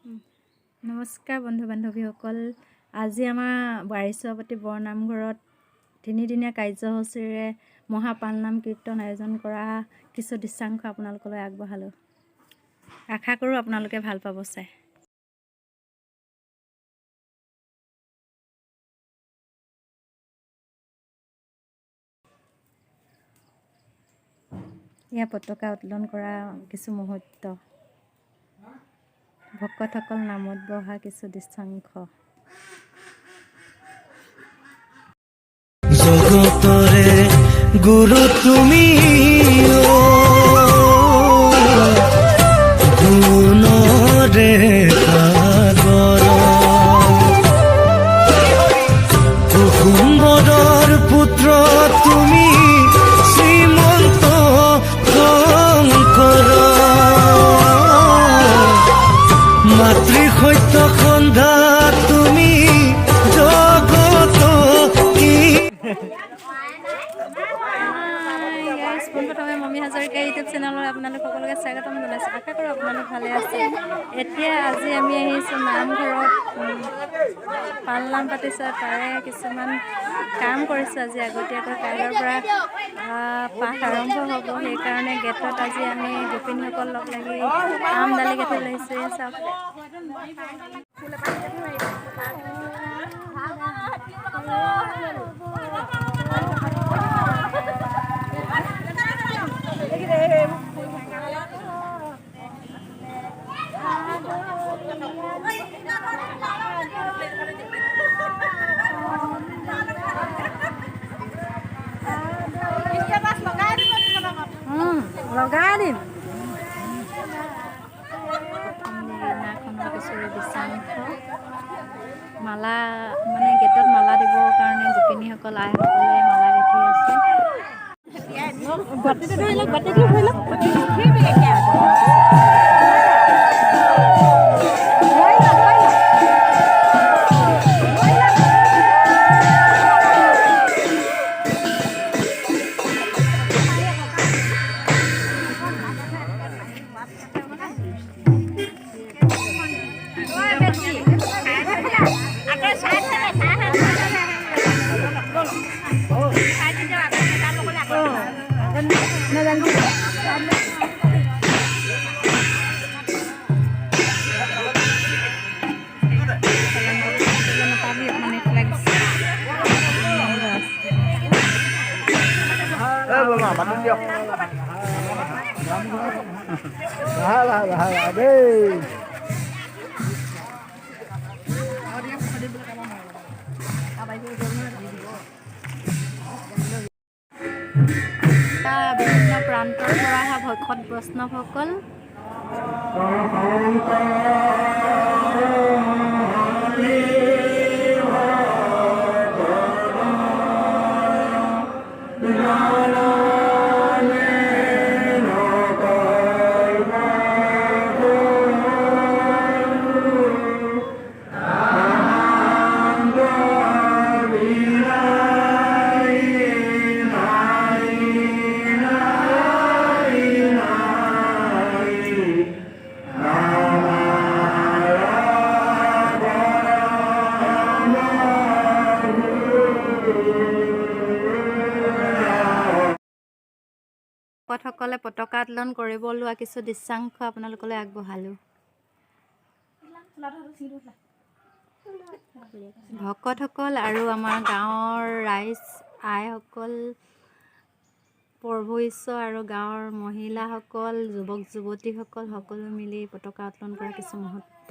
নমস্কাৰ বন্ধু বান্ধৱীসকল। আজি আমাৰ বাৰিচুৱাপতি বৰনামঘৰত তিনিদিনীয়া কাৰ্যসূচীৰে মহাপালনাম কীৰ্তন আয়োজন কৰা কিছু দৃশ্যাংশ আপোনালোকলৈ আগবঢ়ালোঁ। আশা কৰোঁ আপোনালোকে ভাল পাব চাই। এয়া পতাকা উত্তোলন কৰা কিছু মুহূৰ্ত, ভকতসকল নামত বহা কিছু দৃশ্যাংশ। জগতৰে গুৰু তুমি গুণৰে সাগৰ কুসুম্বৰৰ পুত্ৰ তুমি শ্ৰীমন্ত শংকৰ মাতৃ সত্য সন্ধ্যা তুমি জগত পোনপ্ৰথমে মমী হাজৰিকা ইউটিউব চেনেলৰ আপোনালোক সকলোকে স্বাগতম জনাইছোঁ। আশা কৰোঁ আপোনালোক ভালে আছে। আজি আমি আহিছোঁ নামঘৰত, পালনাম পাতিছোঁ, তাৰে কিছুমান কাম কৰিছোঁ। আজি আগতীয়াকৈ কাইলৈৰ পৰা পাঠ আৰম্ভ হ'ব, সেইকাৰণে গেটত আজি আমি গোপিনীসকল লগ লাগি আম দালি গাঁঠি লৈছোঁ। চাওক লগাই দিম নাখনৰ কিছু দৃশ্যাংশ। মালা মানে গেটত মালা দিবৰ কাৰণে গোপিনীসকল আইসকলে মালা গাঁঠি আছে। বিভিন্ন প্ৰান্তৰ পৰা অহা ভকত বৈষ্ণৱসকল ভকতসকলে পতাকা উত্তোলন কৰিব লোৱা কিছু দৃশ্যাংশ আপোনালোকলৈ আগবঢ়ালোঁ। ভকতসকল আৰু আমাৰ গাঁৱৰ ৰাইজ আইসকল, প্ৰভু ঈশ্বৰ আৰু গাঁৱৰ মহিলাসকল, যুৱক যুৱতীসকল সকলো মিলি পতাকা উত্তোলন কৰা কিছু মুহূৰ্ত।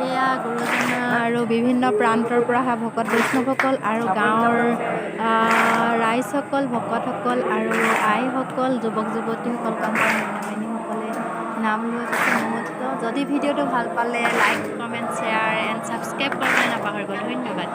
এয়া গুৰুজনা আৰু বিভিন্ন প্ৰান্তৰ পৰা অহা ভকত বৈষ্ণৱসকল আৰু গাঁৱৰ ৰাইজসকল, ভকতসকল আৰু আইসকল, যুৱক যুৱতীসকল, কামসকলে নাম লোৱা কিছু মুহূৰ্ত। যদি ভিডিঅ'টো ভাল পালে like, comment, share and subscribe কৰিবলৈ নাপাহৰিব। ধন্যবাদ।